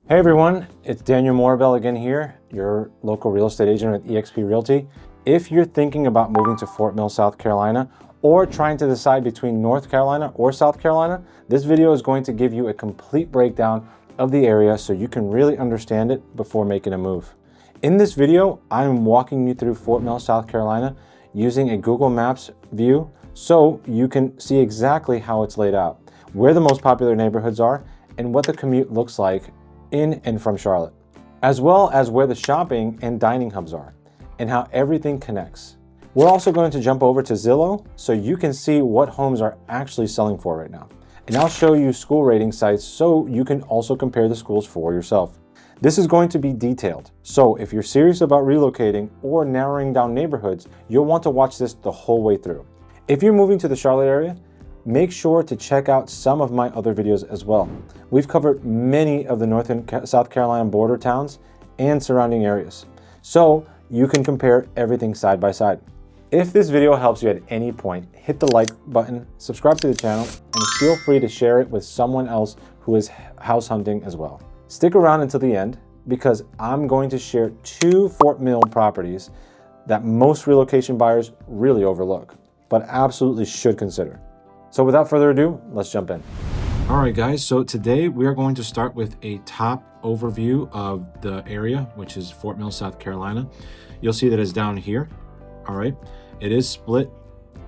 Hey everyone, it's Daniel Morabell again here, your local real estate agent at eXp Realty. If you're thinking about moving to Fort Mill, South Carolina, or trying to decide between North Carolina or South Carolina, this video is going to give you a complete breakdown of the area so you can really understand it before making a move. In this video, I'm walking you through Fort Mill, South Carolina using a Google Maps view so you can see exactly how it's laid out, where the most popular neighborhoods are, and what the commute looks like in and from Charlotte, as well as where the shopping and dining hubs are, and how everything connects. We're also going to jump over to Zillow so you can see what homes are actually selling for right now. And I'll show you school rating sites so you can also compare the schools for yourself. This is going to be detailed, so if you're serious about relocating or narrowing down neighborhoods, you'll want to watch this the whole way through. If you're moving to the Charlotte area, make sure to check out some of my other videos as well. We've covered many of the North and South Carolina border towns and surrounding areas, so you can compare everything side by side. If this video helps you at any point, hit the like button, subscribe to the channel, and feel free to share it with someone else who is house hunting as well. Stick around until the end because I'm going to share 2 Fort Mill properties that most relocation buyers really overlook, but absolutely should consider. So without further ado, let's jump in. All right, guys, so today we are going to start with a top overview of the area, which is Fort Mill, South Carolina. You'll see that it's down here. All right, it is split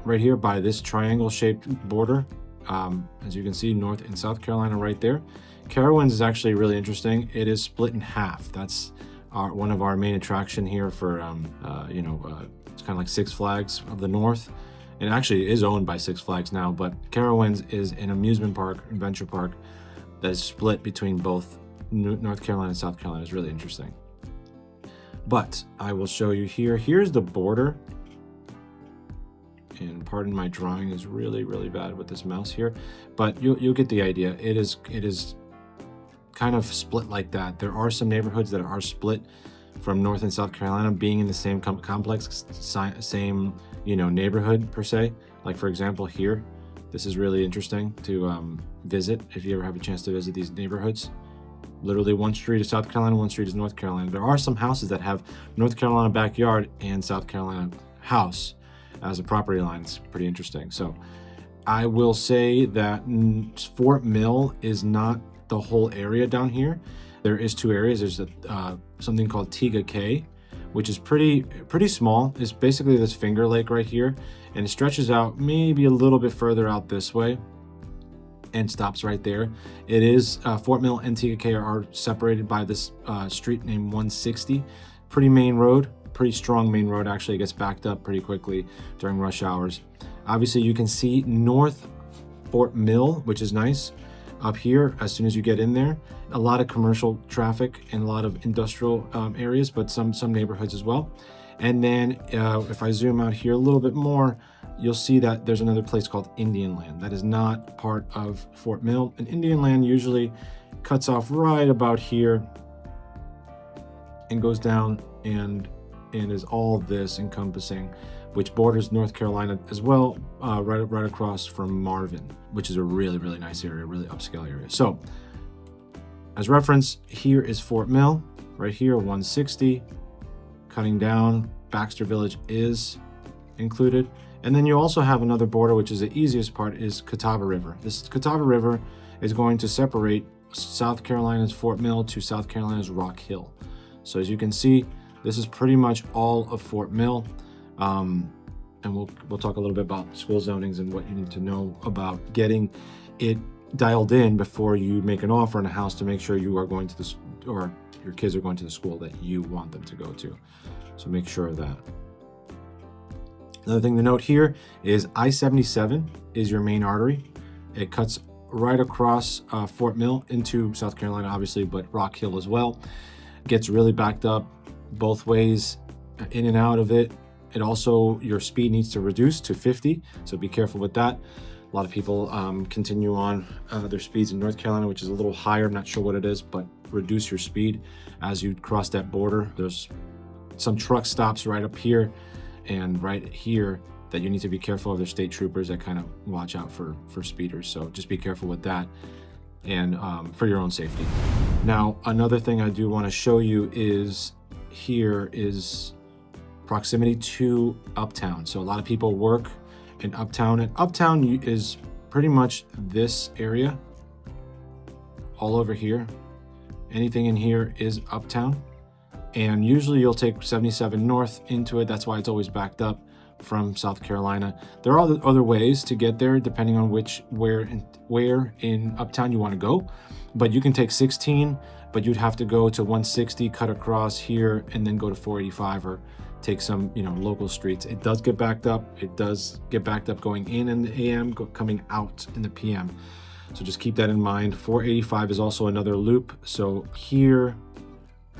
right here by this triangle shaped border. As you can see, North and South Carolina right there. Carowinds is actually really interesting. It is split in half. That's one of our main attraction here for, it's kind of like Six Flags of the North. It actually is owned by Six Flags now, but Carowinds is an amusement park, adventure park that is split between both North Carolina and South Carolina. It's really interesting. But I will show you here. Here's the border. And pardon my drawing is really, really bad with this mouse here, but you'll get the idea. It is kind of split like that. There are some neighborhoods that are split from North and South Carolina being in the same complex, same neighborhood per se. Like for example here, this is really interesting to visit if you ever have a chance to visit these neighborhoods. Literally one street is South Carolina, one street is North Carolina. There are some houses that have North Carolina backyard and South Carolina house as a property line. It's pretty interesting. So I will say that Fort Mill is not the whole area down here. There is 2 areas. There's something called Tiga Cay, which is pretty small. It's basically this Finger Lake right here, and it stretches out maybe a little bit further out this way and stops right there. It is Fort Mill and Tiga Cay are separated by this street named 160. Pretty main road, pretty strong main road. Actually, it gets backed up pretty quickly during rush hours. Obviously, you can see North Fort Mill, which is nice. Up here, as soon as you get in there, a lot of commercial traffic and a lot of industrial areas, but some neighborhoods as well. And then if I zoom out here a little bit more, you'll see that there's another place called Indian Land that is not part of Fort Mill. And Indian Land usually cuts off right about here and goes down and is all this encompassing, which borders North Carolina as well, right across from Marvin, which is a really, really nice area, really upscale area. So as reference, here is Fort Mill, right here, 160, cutting down. Baxter Village is included. And then you also have another border, which is the easiest part, is Catawba River. This Catawba River is going to separate South Carolina's Fort Mill to South Carolina's Rock Hill. So as you can see, this is pretty much all of Fort Mill. And we'll talk a little bit about school zonings and what you need to know about getting it dialed in before you make an offer on a house to make sure you are going to or your kids are going to the school that you want them to go to. So make sure of that. Another thing to note here is I-77 is your main artery. It cuts right across Fort Mill into South Carolina, obviously, but Rock Hill as well. Gets really backed up both ways, in and out of it. It also, your speed needs to reduce to 50, so be careful with that. A lot of people continue on their speeds in North Carolina, which is a little higher. I'm not sure what it is, but reduce your speed as you cross that border. There's some truck stops right up here and right here that you need to be careful of. There's state troopers that kind of watch out for speeders, so just be careful with that and for your own safety. Now, another thing I do want to show you is here is proximity to Uptown. So a lot of people work in Uptown, and Uptown is pretty much this area all over here. Anything in here is Uptown, and usually you'll take 77 north into it. That's why it's always backed up from South Carolina. There are other ways to get there depending on where in Uptown you want to go, but you can take 16, but you'd have to go to 160, cut across here, and then go to 485 or take some local streets. It does get backed up. It does get backed up going in the AM, coming out in the PM. So just keep that in mind. 485 is also another loop. So here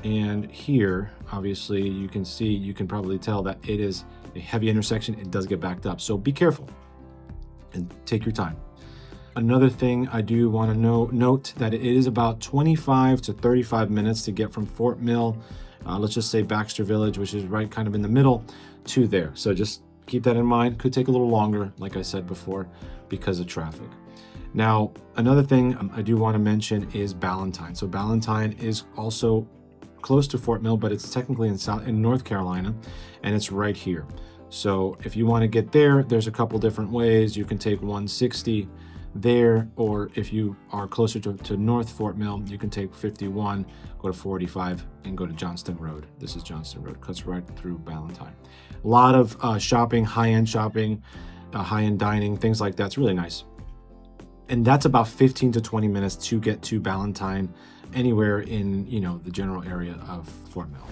and here, obviously you can probably tell that it is a heavy intersection. It does get backed up. So be careful and take your time. Another thing I do want to note that it is about 25 to 35 minutes to get from Fort Mill, let's just say Baxter Village, which is right kind of in the middle, to there. So just keep that in mind. Could take a little longer, like I said before, because of traffic. Now, another thing I do want to mention is Ballantyne. So Ballantyne is also close to Fort Mill, but it's technically in North Carolina, and it's right here. So if you want to get there, there's a couple different ways. You can take 160 there, or if you are closer to North Fort Mill, you can take 51, go to 45, and go to Johnston Road. This is Johnston Road, cuts right through Ballantyne. A lot of shopping, high-end shopping, high-end dining, things like that. It's really nice. And that's about 15 to 20 minutes to get to Ballantyne, anywhere in the general area of Fort Mill.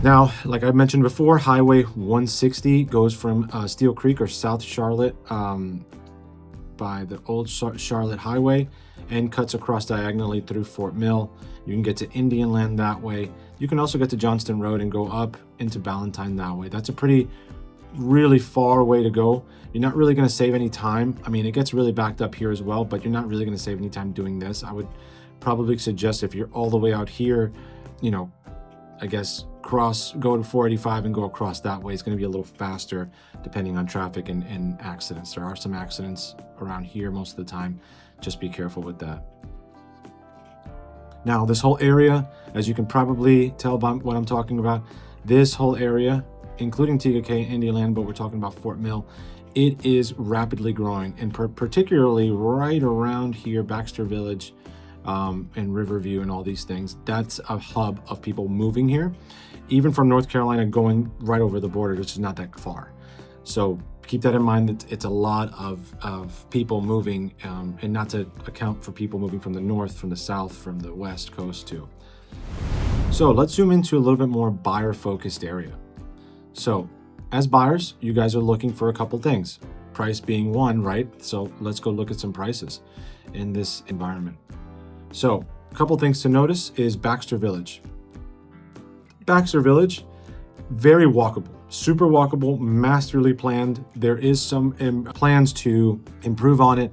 Now, like I mentioned before, Highway 160 goes from Steel Creek or South Charlotte by the old Charlotte Highway and cuts across diagonally through Fort Mill. You can get to Indian Land that way. You can also get to Johnston Road and go up into Ballantyne that way. That's a really far way to go. You're not really going to save any time. I mean, it gets really backed up here as well, but you're not really going to save any time doing this. I would probably suggest, if you're all the way out here, I guess go to 485 and go across that way. It's going to be a little faster depending on traffic and accidents. There are some accidents around here most of the time. Just be careful with that. Now, this whole area, as you can probably tell by what I'm talking about, this whole area, including TK and Indian Land, but we're talking about Fort Mill, it is rapidly growing, and particularly right around here, Baxter Village and Riverview and all these things. That's a hub of people moving here, even from North Carolina, going right over the border, which is not that far. So keep that in mind, that it's a lot of people moving, and not to account for people moving from the north, from the south, from the west coast too. So let's zoom into a little bit more buyer focused area. So as buyers, you guys are looking for a couple things, price being one, right? So let's go look at some prices in this environment. So a couple things to notice is Baxter Village. Baxter Village, very walkable, super walkable, masterly planned. There is some plans to improve on it.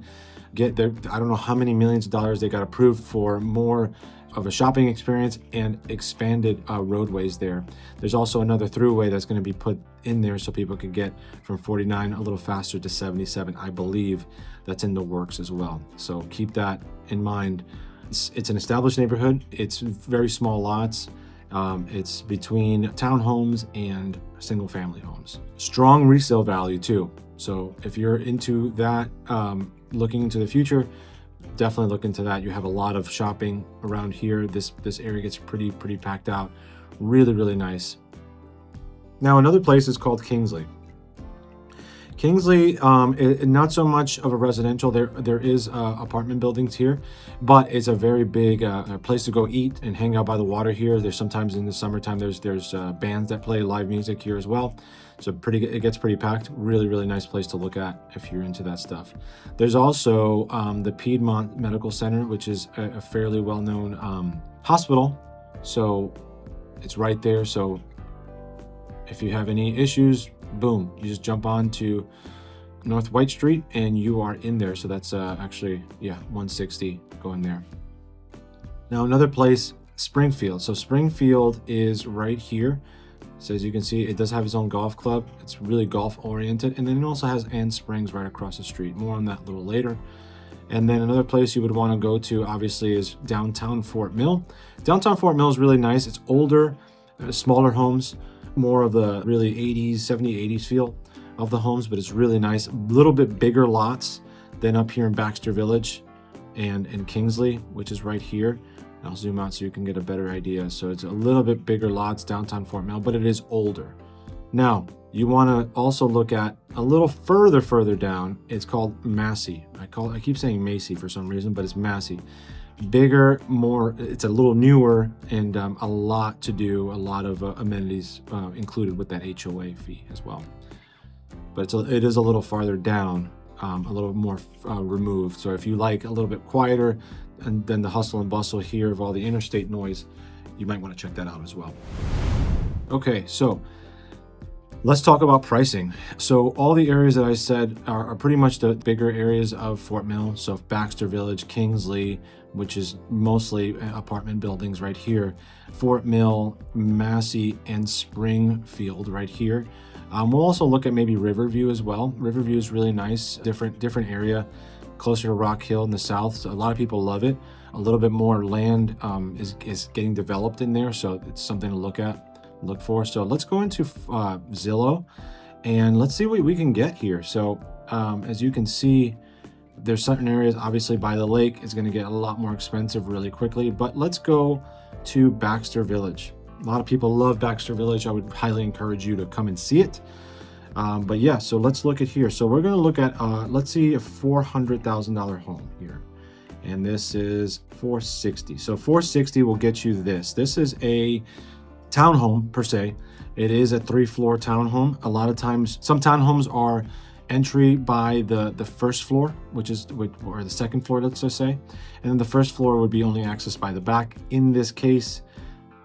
Get there, I don't know how many millions of dollars they got approved for more of a shopping experience and expanded roadways there. There's also another throughway that's going to be put in there so people can get from 49 a little faster to 77. I believe that's in the works as well. So keep that in mind. It's an established neighborhood. It's very small lots. It's between townhomes and single family homes. Strong resale value too. So if you're into that, looking into the future, definitely look into that. You have a lot of shopping around here. This area gets pretty packed out. Really nice. Now, another place is called Kingsley. Kingsley, not so much of a residential. There is apartment buildings here, but it's a very big place to go eat and hang out by the water here. There's sometimes in the summertime there's bands that play live music here as well. So it gets pretty packed. Really nice place to look at if you're into that stuff. There's also the Piedmont Medical Center, which is a fairly well-known hospital. So it's right there. So if you have any issues, boom, you just jump on to North White Street and you are in there. So that's actually 160 going there. Now another place, Springfield. So Springfield is right here. So as you can see, it does have its own golf club. It's really golf oriented. And then it also has Ann Springs right across the street. More on that a little later. And then another place you would want to go to, obviously, is downtown Fort Mill. Downtown Fort Mill is really nice. It's older, smaller homes, more of the really 80s, 70s, 80s feel of the homes, but it's really nice. A little bit bigger lots than up here in Baxter Village and in Kingsley, which is right here. I'll zoom out so you can get a better idea. So it's a little bit bigger lots downtown Fort Mill, but it is older. Now, you want to also look at a little further down. It's called Massey. I keep saying Massey for some reason, but it's Massey. Bigger, more, it's a little newer, and a lot to do, a lot of amenities included with that HOA fee as well. But it is a little farther down, a little more removed. So if you like a little bit quieter and then the hustle and bustle here of all the interstate noise, you might want to check that out as well. Okay, so let's talk about pricing. So all the areas that I said are pretty much the bigger areas of Fort Mill. So Baxter Village, Kingsley, which is mostly apartment buildings right here, Fort Mill, Massey, and Springfield right here. We'll also look at maybe Riverview as well. Riverview is really nice, different area, closer to Rock Hill in the south. So a lot of people love it. A little bit more land is getting developed in there, so it's something to look for. So let's go into Zillow and let's see what we can get here. So as you can see, there's certain areas obviously by the lake is going to get a lot more expensive really quickly, but let's go to Baxter Village. A lot of people love Baxter Village. I would highly encourage you to come and see it. But yeah, so let's look at here. So we're going to look at, let's see, a $400,000 home here. And this is $460,000. So $460,000 will get you this. This is a townhome per se. It is a 3-floor townhome. A lot of times, some townhomes are entry by the first floor, or the second floor, let's just say. And then the first floor would be only accessed by the back. In this case,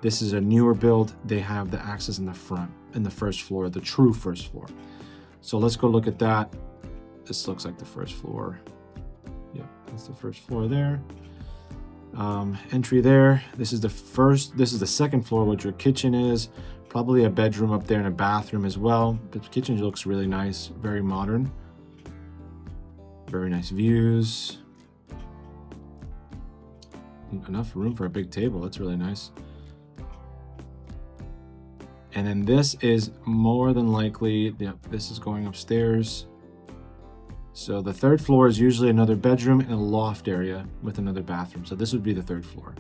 this is a newer build. They have the access in the front, in the first floor, the true first floor. So let's go look at that. This looks like the first floor. Yep, that's the first floor there. Entry there. This is the second floor, which your kitchen is. Probably a bedroom up there and a bathroom as well. The kitchen looks really nice, very modern. Very nice views. Enough room for a big table. That's really nice. And then this is more than likely, this is going upstairs. So the third floor is usually another bedroom and a loft area with another bathroom. So this would be the third floor.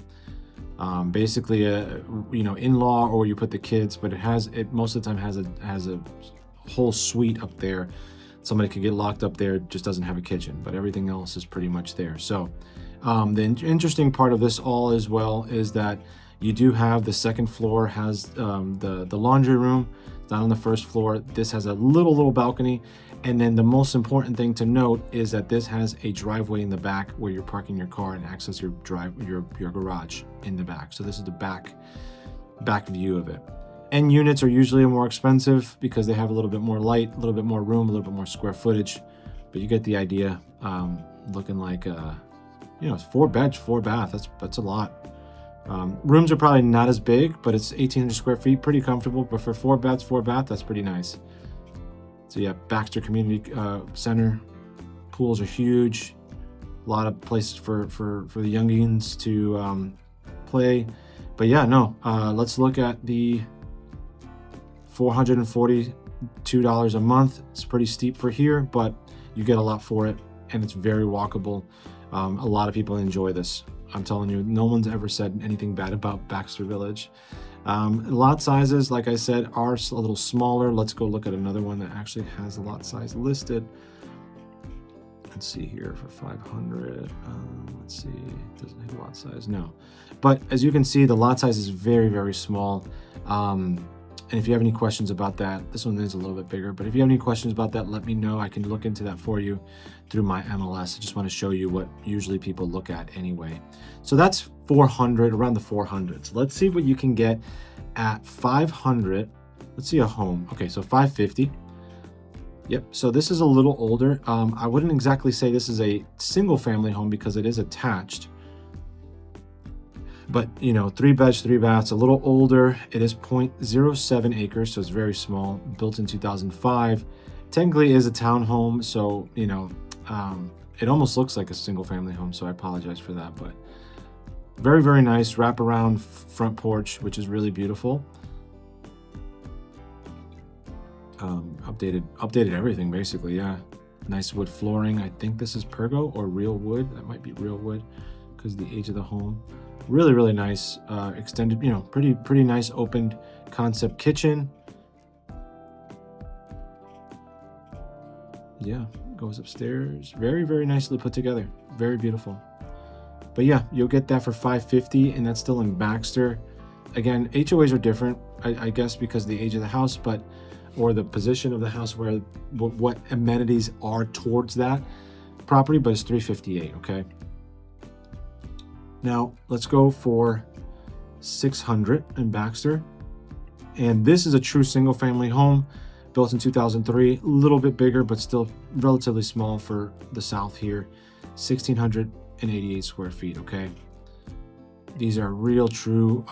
Basically a in-law, or you put the kids, but it most of the time has a whole suite up there. Somebody could get locked up there, just doesn't have a kitchen, but everything else is pretty much there. So the interesting part of this all as well is that you do have the second floor has the laundry room down on the first floor. This has a little balcony. And then the most important thing to note is that this has a driveway in the back where you're parking your car and access your garage in the back. So this is the back view of it. End units are usually more expensive because they have a little bit more light, a little bit more room, a little bit more square footage, but you get the idea. Looking like it's 4 beds, 4 bath. That's a lot. Rooms are probably not as big, but it's 1,800 square feet, pretty comfortable. But for 4 beds, 4 bath, that's pretty nice. So yeah, Baxter Community Center. Pools are huge. A lot of places for the youngins to play. But yeah, no. Let's look at the $442 a month. It's pretty steep for here, but you get a lot for it, and it's very walkable. A lot of people enjoy this. I'm telling you, no one's ever said anything bad about Baxter Village. Lot sizes, like I said, are a little smaller. Let's go look at another one that actually has the lot size listed. Let's see here for 500. Let's see, it doesn't have lot size, no. But as you can see, the lot size is very, very small. And if you have any questions about that, this one is a little bit bigger, but if you have any questions about that, let me know. I can look into that for you through my MLS. I just want to show you what usually people look at anyway. So that's 400, around the 400s. Let's see what you can get at 500. Let's see a home. Okay, so 550. Yep, so this is a little older. I wouldn't exactly say this is a single family home because it is attached. But 3 beds, 3 baths, a little older. It is 0.07 acres, so it's very small. Built in 2005. Technically is a townhome, so it almost looks like a single family home, so I apologize for that, but very, very nice wraparound front porch, which is really beautiful. Updated everything basically. Yeah, nice wood flooring. I think this is pergo or real wood. That might be real wood because of the age of the home. Really, really nice. Extended, you know, pretty nice open concept kitchen. Yeah, goes upstairs. Very, very nicely put together. Very beautiful. But yeah, you'll get that for $550, and that's still in Baxter. Again, HOAs are different, I guess, because of the age of the house, or the position of the house, where what amenities are towards that property, but it's $358. Okay. Now let's go for $600 in Baxter, and this is a true single-family home, built in 2003. A little bit bigger, but still relatively small for the South here. 1,688 square feet. Okay. These are real true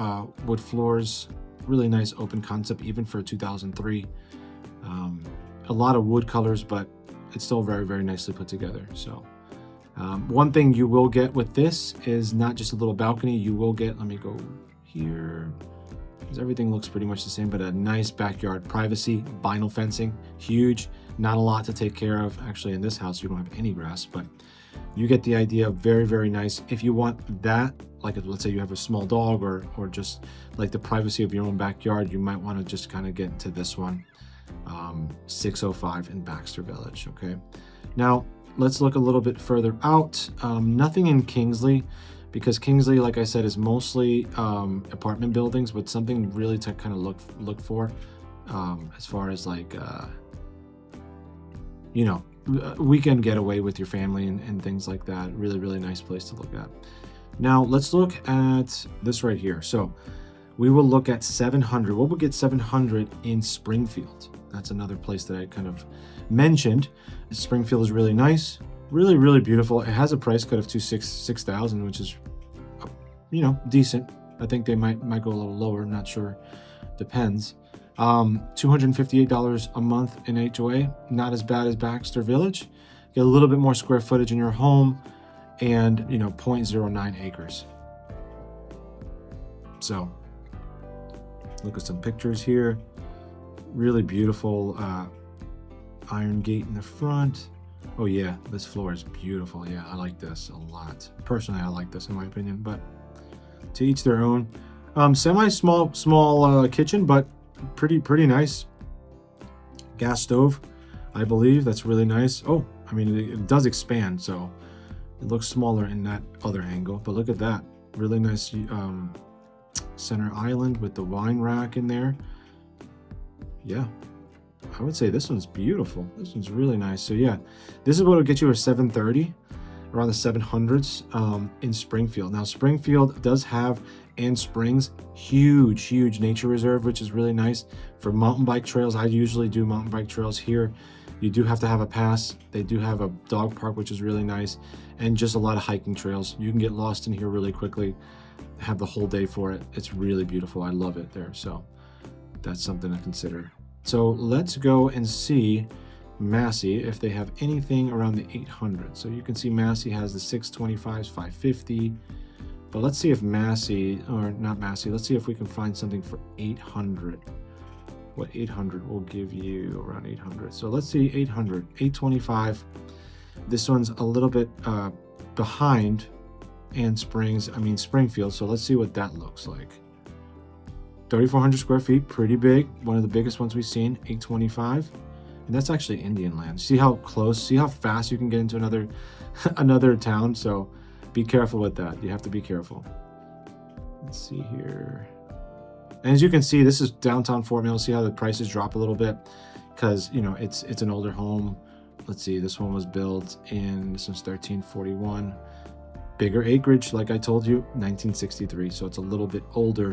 wood floors. Really nice open concept, even for 2003. A lot of wood colors, but it's still very, very nicely put together. So one thing you will get with this is not just a little balcony. You will get, let me go here, because everything looks pretty much the same, but a nice backyard privacy, vinyl fencing, huge. Not a lot to take care of. Actually, in this house, you don't have any grass, but you get the idea. Very, very nice. If you want that, like let's say you have a small dog, or just like the privacy of your own backyard, you might want to just kind of get into this one. 605 in Baxter Village. Okay, now let's look a little bit further out. Nothing in Kingsley, because Kingsley, like I said, is mostly apartment buildings, but something really to kind of look for as far as like you know, weekend getaway with your family and things like that. Really, really nice place to look at. Now let's look at this right here. So we will look at 700. What would get 700 in Springfield? That's another place that I kind of mentioned. Springfield is really nice, really, really beautiful. It has a price cut of $6,000, which is, you know, decent. I think they might go a little lower. Not sure. Depends. $258 a month in HOA. Not as bad as Baxter Village. Get a little bit more square footage in your home, and, you know, 0.09 acres. So look at some pictures here. Really beautiful iron gate in the front. Oh yeah, this floor is beautiful. Yeah, I like this a lot. Personally, I like this in my opinion, but to each their own. Small kitchen, but pretty nice. Gas stove, I believe. That's really nice. Oh, I mean, it does expand, so it looks smaller in that other angle, but look at that. Really nice center island with the wine rack in there. Yeah, I would say this one's beautiful. This one's really nice. So yeah, this is what will get you a 730, around the 700s in Springfield. Now Springfield does have, and Springs, huge nature reserve, which is really nice for mountain bike trails. I usually do mountain bike trails here. You do have to have a pass. They do have a dog park, which is really nice, and just a lot of hiking trails. You can get lost in here really quickly, have the whole day for it. It's really beautiful. I love it there. So that's something to consider. So let's go and see Massey if they have anything around the 800. So you can see Massey has the 625s, 550. But let's see if Massey, or not Massey, let's see if we can find something for 800. What 800 will give you around 800. So let's see 800, 825. This one's a little bit behind Springfield. So let's see what that looks like. 3,400 square feet, pretty big. One of the biggest ones we've seen, 825. And that's actually Indian land. See how close, see how fast you can get into another town. So be careful with that. You have to be careful. Let's see here. And as you can see, this is downtown Fort Mill. See how the prices drop a little bit because, you know, it's an older home. Let's see, this one was built in, this one's 1341. Bigger acreage, like I told you, 1963. So it's a little bit older,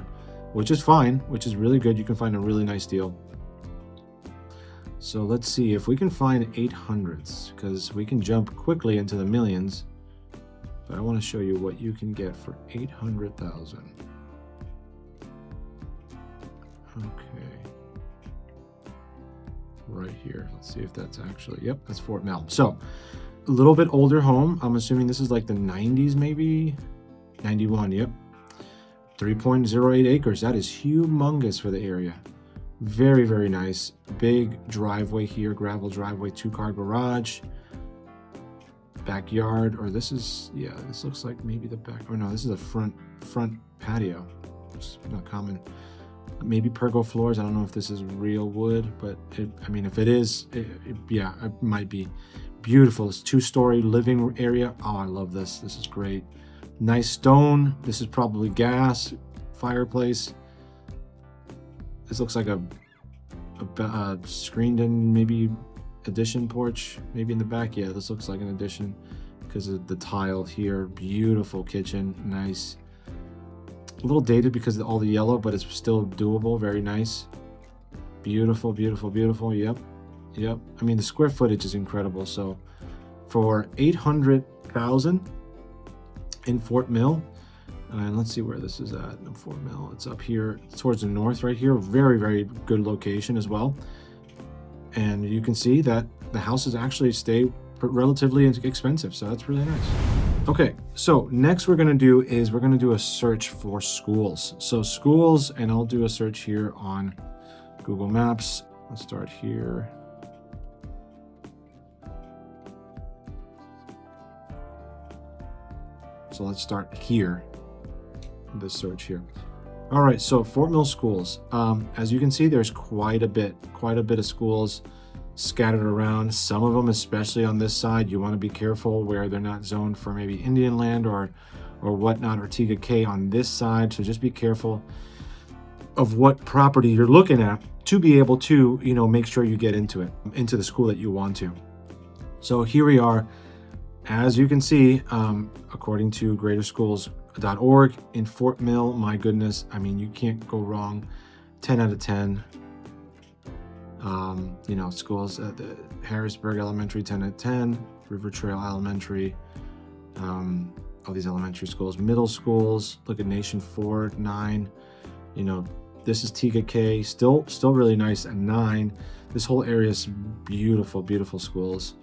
which is fine, which is really good. You can find a really nice deal. So let's see if we can find 800s, because we can jump quickly into the millions. But I want to show you what you can get for 800,000. Okay. Right here. Let's see if that's actually, yep, that's Fort Mill. So A little bit older home. I'm assuming this is like the 90s, maybe 91. Yep. 3.08 acres. That is humongous for the area. Very, very nice. Big driveway here, gravel driveway, 2-car garage, backyard, or this is, yeah, this looks like maybe the back. Oh no, this is a front patio. It's not common. Maybe pergo floors. I don't know if this is real wood, but I mean, if it is, yeah, it might be. Beautiful. It's 2-story living area. Oh, I love this. This is great. Nice stone. This is probably gas fireplace. This looks like a screened in maybe addition porch, maybe in the back. Yeah, this looks like an addition because of the tile here. Beautiful kitchen. Nice. A little dated because of all the yellow, but it's still doable. Very nice. Beautiful, beautiful, beautiful. Yep. Yep. I mean, the square footage is incredible. So for $800,000 in Fort Mill, and let's see where this is at in Fort Mill. It's up here towards the north right here. Very, very good location as well. And you can see that the houses actually stay relatively expensive. So that's really nice. Okay, so next we're going to do is we're going to do a search for schools. So schools, and I'll do a search here on Google Maps. Let's start here. So let's start here, this search here. All right, so Fort Mill schools. As you can see, there's quite a bit of schools scattered around. Some of them, especially on this side, you want to be careful where they're not zoned for maybe Indian land or whatnot, or TK on this side. So just be careful of what property you're looking at to be able to, you know, make sure you get into the school that you want to. So here we are. As you can see, according to greaterschools.org in Fort Mill, my goodness, I mean, you can't go wrong. 10 out of 10. You know, schools at the Harrisburg Elementary, 10 out of 10. River Trail Elementary, all these elementary schools. Middle schools, look at Nation 4, 9. You know, this is TK, still really nice at 9. This whole area is beautiful, beautiful schools.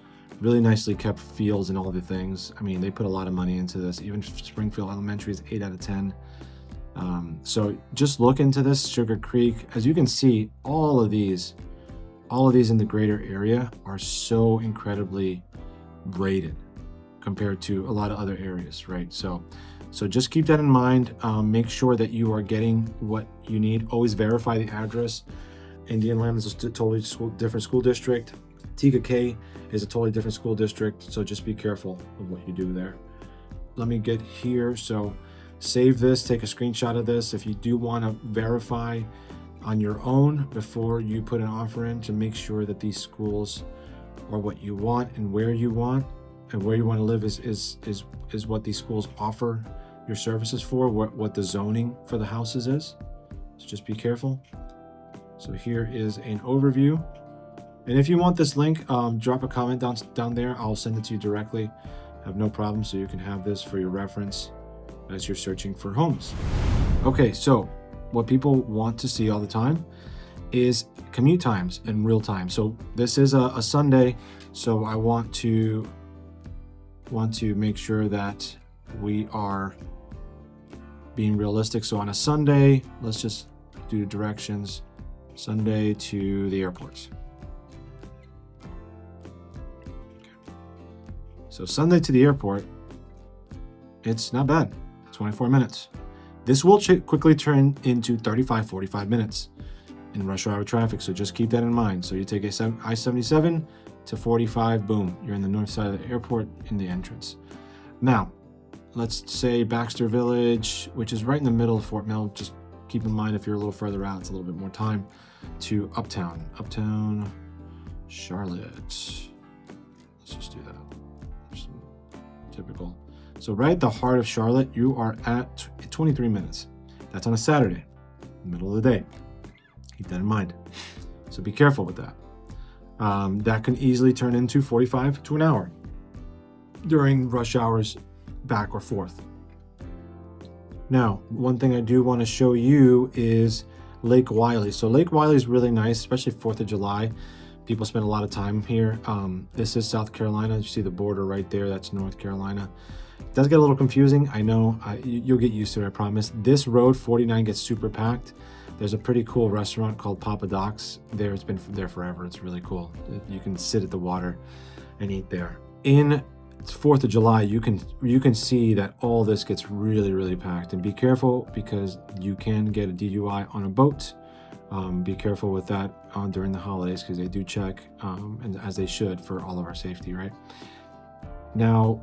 Really nicely kept fields and all the things. I mean, they put a lot of money into this. Even Springfield Elementary is 8 out of 10. So just look into this. Sugar Creek. As you can see, all of these in the greater area are so incredibly rated compared to a lot of other areas, right? So just keep that in mind. Make sure that you are getting what you need. Always verify the address. Indian Land is a totally different school district. TK is a totally different school district, so just be careful of what you do there. Let me get here. So save this, take a screenshot of this. If you do want to verify on your own before you put an offer in, to make sure that these schools are what you want and where you want to live is what these schools offer your services for, what the zoning for the houses is. So just be careful. So here is an overview. And if you want this link, drop a comment down there. I'll send it to you directly. I have no problem, so you can have this for your reference as you're searching for homes. Okay, so what people want to see all the time is commute times in real time. So this is a Sunday, so I want to make sure that we are being realistic. So on a Sunday, let's just do directions. Sunday to the airports. So Sunday to the airport, it's not bad, 24 minutes. This will quickly turn into 35, 45 minutes in rush hour traffic, so just keep that in mind. So you take I-77 to 45, boom, you're in the north side of the airport in the entrance. Now, let's say Baxter Village, which is right in the middle of Fort Mill. Just keep in mind if you're a little further out, it's a little bit more time, to Uptown, Charlotte. Let's just do that. Typical. So right at the heart of Charlotte, you are at 23 minutes. That's on a Saturday, middle of the day. Keep that in mind. So be careful with that. That can easily turn into 45 to an hour during rush hours back or forth. Now, one thing I do want to show you is Lake Wylie. So Lake Wylie is really nice, especially 4th of July, People spend a lot of time here. This is South Carolina. You see the border right there. That's North Carolina. It does get a little confusing. I know. You'll get used to it, I promise. This road 49 gets super packed. There's a pretty cool restaurant called Papa Doc's there. It's been there forever. It's really cool. You can sit at the water and eat there. In 4th of July, you can see that all this gets really, really packed. And be careful, because you can get a DUI on a boat. Be careful with that during the holidays, because they do check, and as they should, for all of our safety, right? Now,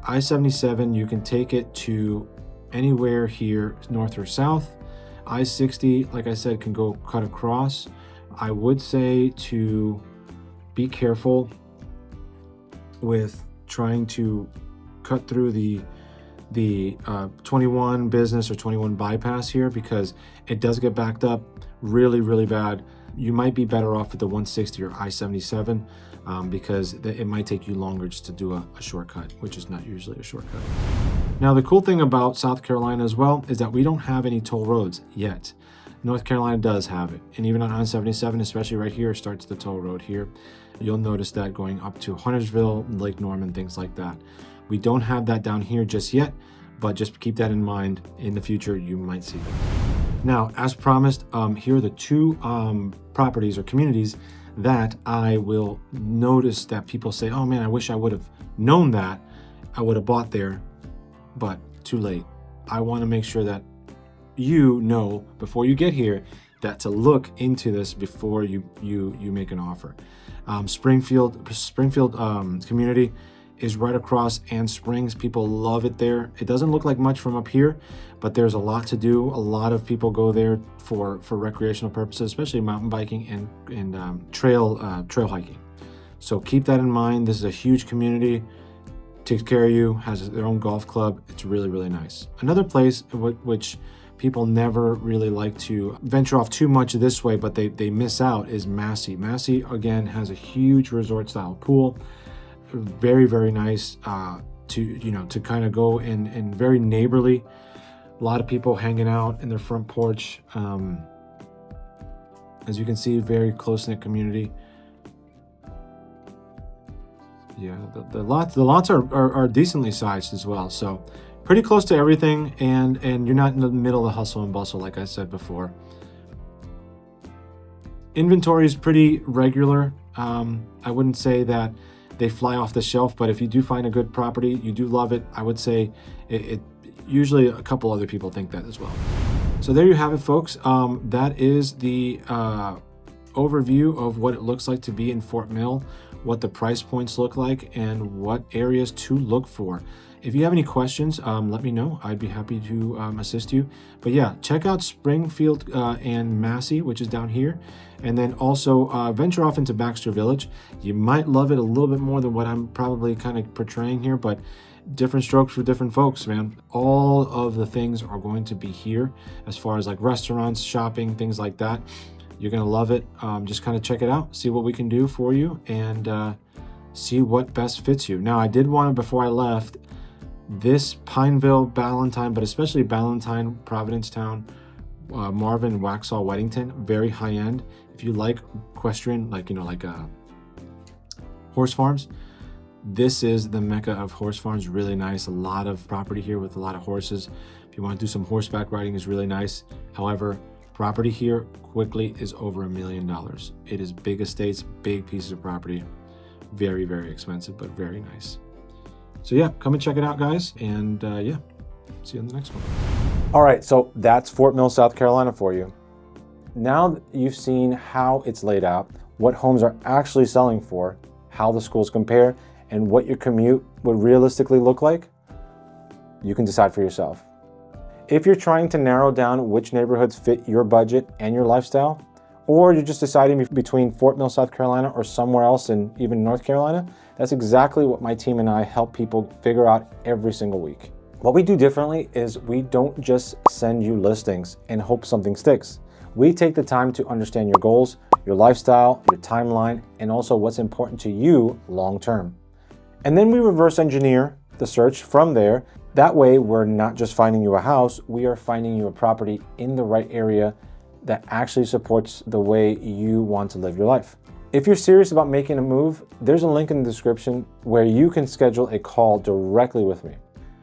I-77, you can take it to anywhere here, north or south. I-60, like I said, can go cut across. I would say to be careful with trying to cut through the 21 business or 21 bypass here, because it does get backed up really, really bad. You might be better off with the 160 or I-77, because it might take you longer just to do a shortcut, which is not usually a shortcut. Now, the cool thing about South Carolina as well is that we don't have any toll roads yet. North Carolina does have it. And even on I-77, especially right here, starts the toll road here. You'll notice that going up to Huntersville, Lake Norman, things like that. We don't have that down here just yet, but just keep that in mind. In the future, you might see that. Now, as promised, here are the two properties or communities that I will notice that people say, oh man, I wish I would have known that. I would have bought there, but too late. I want to make sure that you know before you get here that to look into this before you make an offer. Springfield community is right across Ann Springs. People love it there. It doesn't look like much from up here, but there's a lot to do. A lot of people go there for recreational purposes, especially mountain biking and trail hiking. So keep that in mind. This is a huge community. Takes care of you, has their own golf club. It's really, really nice. Another place which people never really like to venture off too much this way, but they miss out, is Massey. Massey, again, has a huge resort style pool. Very, very nice to kind of go and very neighborly. A lot of people hanging out in their front porch. As you can see, very close-knit community. Yeah, the lots are decently sized as well. So pretty close to everything, and you're not in the middle of the hustle and bustle, like I said before. Inventory is pretty regular. I wouldn't say that they fly off the shelf, but if you do find a good property, you do love it, I would say it usually a couple other people think that as well. So there you have it, folks. That is the overview of what it looks like to be in Fort Mill, what the price points look like, and what areas to look for. If you have any questions, let me know. I'd be happy to assist you. But yeah, check out Springfield and Massey, which is down here. And then also venture off into Baxter Village. You might love it a little bit more than what I'm probably kind of portraying here, but different strokes for different folks, man. All of the things are going to be here as far as like restaurants, shopping, things like that. You're going to love it. Just kind of check it out, see what we can do for you, and see what best fits you. Now, I did want to, before I left, this Pineville, Ballantyne, but especially Ballantyne, Providencetown, Marvin, Waxhaw, Weddington, very high end. If you like equestrian, like horse farms, this is the mecca of horse farms. Really nice. A lot of property here with a lot of horses. If you want to do some horseback riding, is really nice. However, property here quickly is over $1 million. It is big estates, big pieces of property. Very, very expensive, but very nice. So yeah, come and check it out, guys. And yeah, see you on the next one. All right, so that's Fort Mill, South Carolina for you. Now that you've seen how it's laid out, what homes are actually selling for, how the schools compare, and what your commute would realistically look like, you can decide for yourself. If you're trying to narrow down which neighborhoods fit your budget and your lifestyle, or you're just deciding between Fort Mill, South Carolina, or somewhere else in even North Carolina, that's exactly what my team and I help people figure out every single week. What we do differently is we don't just send you listings and hope something sticks. We take the time to understand your goals, your lifestyle, your timeline, and also what's important to you long term. And then we reverse engineer the search from there. That way, we're not just finding you a house, we are finding you a property in the right area that actually supports the way you want to live your life. If you're serious about making a move, there's a link in the description where you can schedule a call directly with me.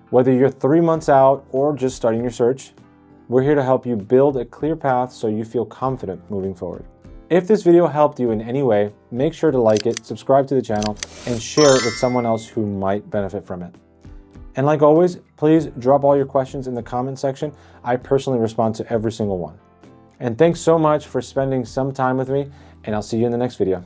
Whether you're 3 months out or just starting your search, we're here to help you build a clear path so you feel confident moving forward. If this video helped you in any way, make sure to like it, subscribe to the channel, and share it with someone else who might benefit from it. And like always, please drop all your questions in the comment section. I personally respond to every single one. And thanks so much for spending some time with me, and I'll see you in the next video.